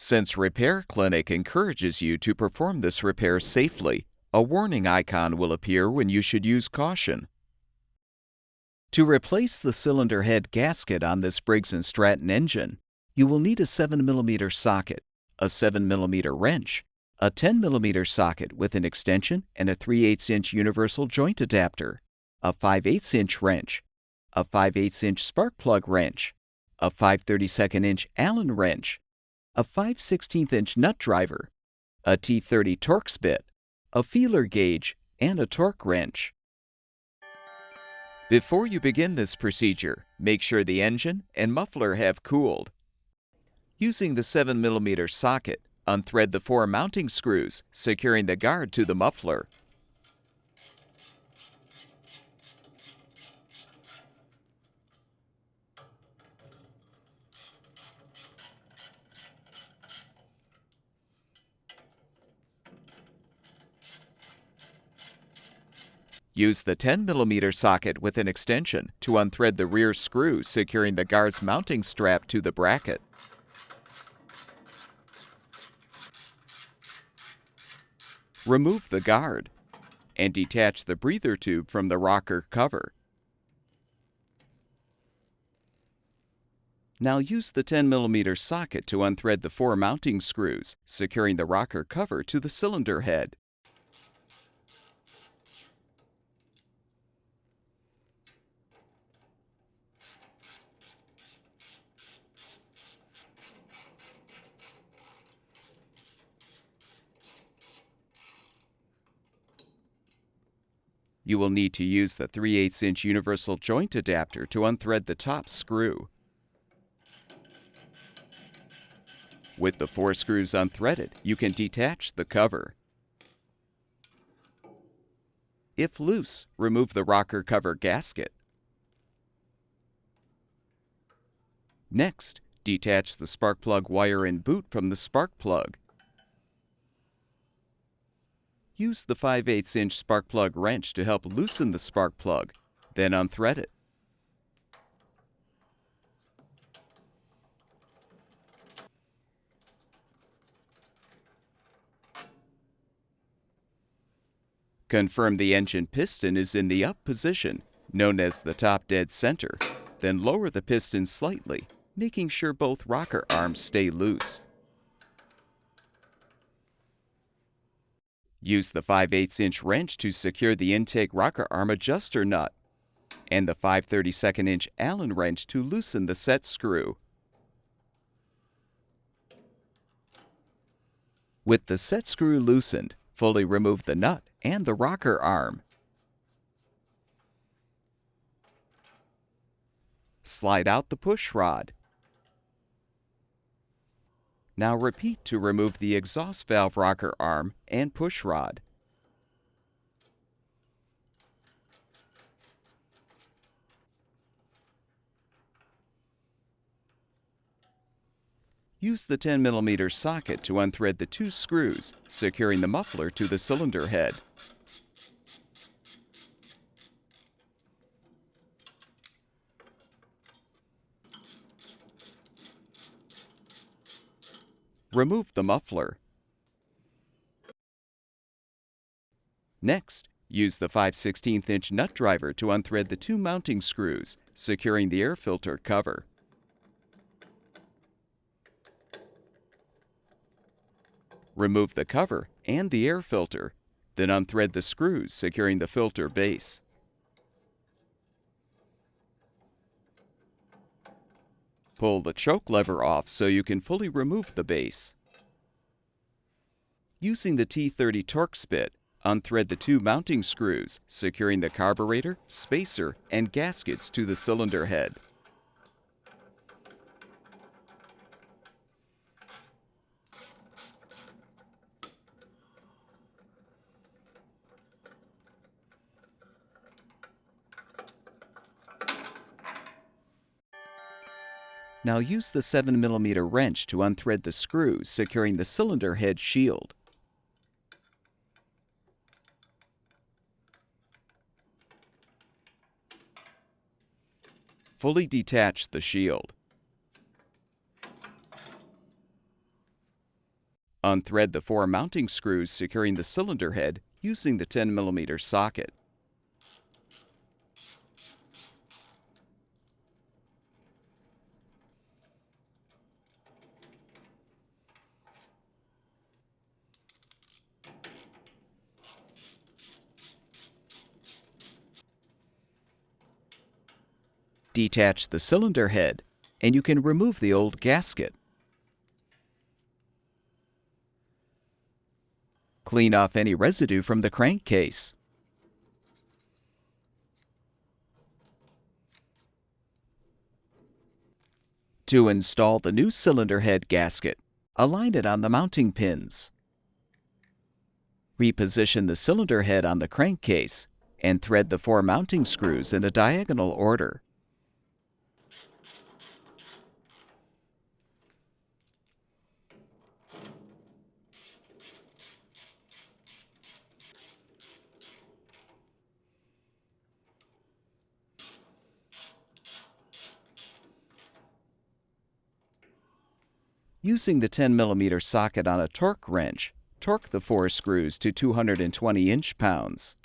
Since Repair Clinic encourages you to perform this repair safely, a warning icon will appear when you should use caution. To replace the cylinder head gasket on this Briggs Stratton engine, you will need a 7mm socket, a 7mm wrench, a 10mm socket with an extension and a 3/8" universal joint adapter, a 5/8" wrench, a 5/8" spark plug wrench, a 5/32" Allen wrench, a 5/16" nut driver, a T30 Torx bit, a feeler gauge, and a torque wrench. Before you begin this procedure, make sure the engine and muffler have cooled. Using the 7mm socket, unthread the 4 mounting screws, securing the guard to the muffler. Use the 10mm socket with an extension to unthread the rear screw securing the guard's mounting strap to the bracket. Remove the guard and detach the breather tube from the rocker cover. Now use the 10mm socket to unthread the 4 mounting screws, securing the rocker cover to the cylinder head. You will need to use the 3/8" universal joint adapter to unthread the top screw. With the 4 screws unthreaded, you can detach the cover. If loose, remove the rocker cover gasket. Next, detach the spark plug wire and boot from the spark plug. Use the 5/8" spark plug wrench to help loosen the spark plug, then unthread it. Confirm the engine piston is in the up position, known as the top dead center, then lower the piston slightly, making sure both rocker arms stay loose. Use the 5/8" wrench to secure the intake rocker arm adjuster nut, and the 5/32" Allen wrench to loosen the set screw. With the set screw loosened, fully remove the nut and the rocker arm. Slide out the push rod. Now repeat to remove the exhaust valve rocker arm and push rod. Use the 10mm socket to unthread the 2 screws, securing the muffler to the cylinder head. Remove the muffler. Next, use the 5/16" nut driver to unthread the 2 mounting screws, securing the air filter cover. Remove the cover and the air filter, then unthread the screws securing the filter base. Pull the choke lever off so you can fully remove the base. Using the T30 Torx bit, unthread the 2 mounting screws, securing the carburetor, spacer, and gaskets to the cylinder head. Now use the 7mm wrench to unthread the screws securing the cylinder head shield. Fully detach the shield. Unthread the 4 mounting screws securing the cylinder head using the 10mm socket. Detach the cylinder head, and you can remove the old gasket. Clean off any residue from the crankcase. To install the new cylinder head gasket, align it on the mounting pins. Reposition the cylinder head on the crankcase and thread the 4 mounting screws in a diagonal order. Using the 10mm socket on a torque wrench, torque the 4 screws to 220 inch-pounds.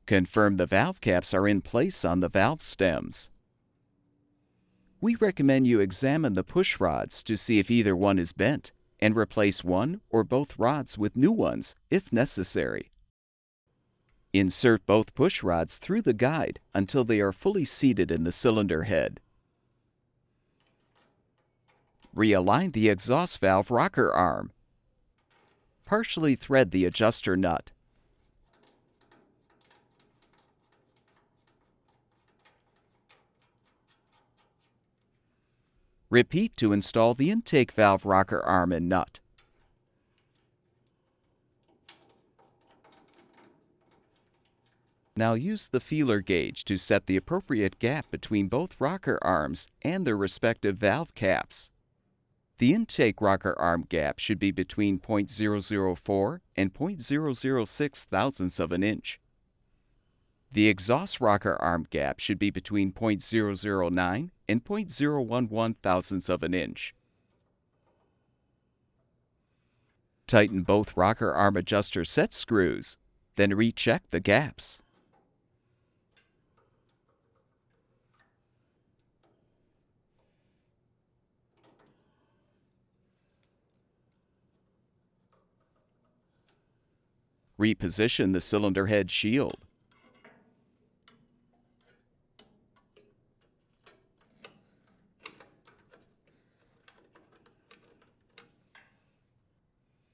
Confirm the valve caps are in place on the valve stems. We recommend you examine the push rods to see if either one is bent, and replace one or both rods with new ones if necessary. Insert both push rods through the guide until they are fully seated in the cylinder head. Realign the exhaust valve rocker arm. Partially thread the adjuster nut. Repeat to install the intake valve rocker arm and nut. Now use the feeler gauge to set the appropriate gap between both rocker arms and their respective valve caps. The intake rocker arm gap should be between 0.004 and 0.006 thousandths of an inch. The exhaust rocker arm gap should be between 0.009 and 0.011 thousandths of an inch. Tighten both rocker arm adjuster set screws, then recheck the gaps. Reposition the cylinder head shield.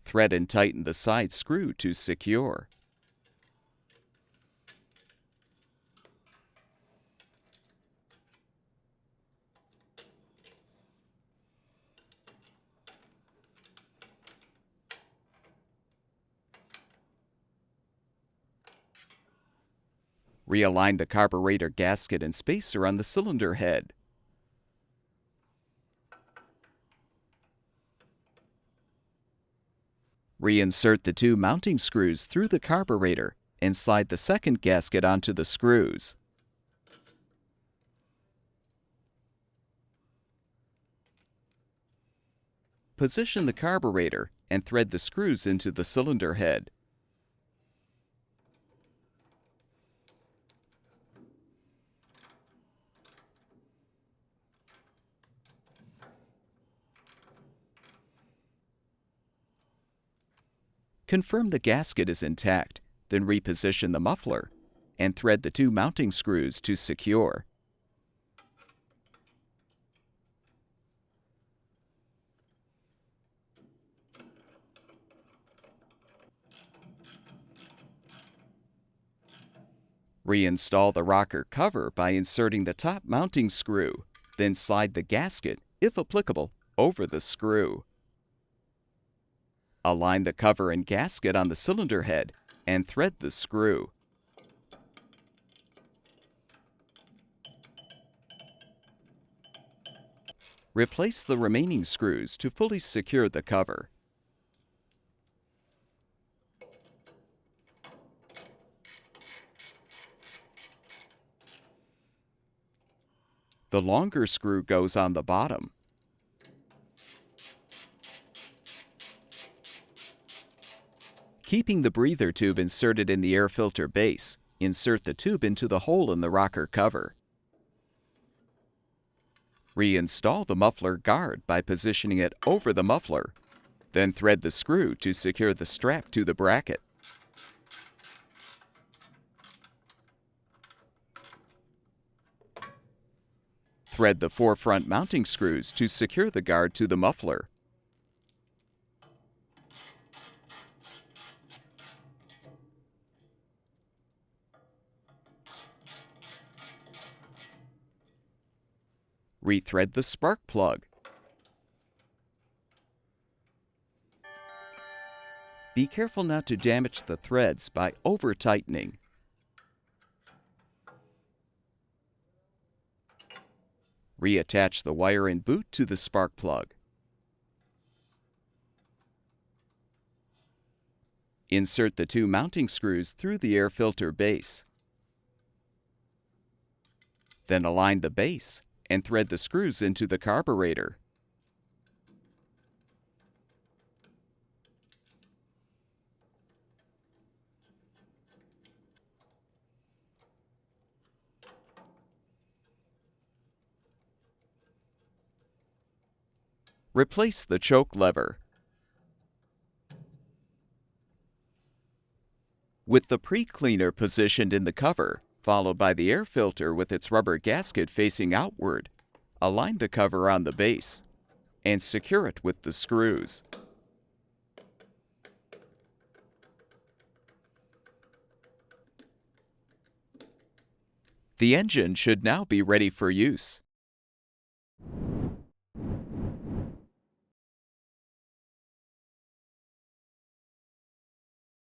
Thread and tighten the side screw to secure. Realign the carburetor gasket and spacer on the cylinder head. Reinsert the 2 mounting screws through the carburetor and slide the second gasket onto the screws. Position the carburetor and thread the screws into the cylinder head. Confirm the gasket is intact, then reposition the muffler and thread the 2 mounting screws to secure. Reinstall the rocker cover by inserting the top mounting screw, then slide the gasket, if applicable, over the screw. Align the cover and gasket on the cylinder head and thread the screw. Replace the remaining screws to fully secure the cover. The longer screw goes on the bottom. Keeping the breather tube inserted in the air filter base, insert the tube into the hole in the rocker cover. Reinstall the muffler guard by positioning it over the muffler. Then thread the screw to secure the strap to the bracket. Thread the 4 front mounting screws to secure the guard to the muffler. Rethread the spark plug. Be careful not to damage the threads by over-tightening. Reattach the wire and boot to the spark plug. Insert the 2 mounting screws through the air filter base. Then align the base and thread the screws into the carburetor. Replace the choke lever. With the pre-cleaner positioned in the cover, followed by the air filter with its rubber gasket facing outward, align the cover on the base and secure it with the screws. The engine should now be ready for use.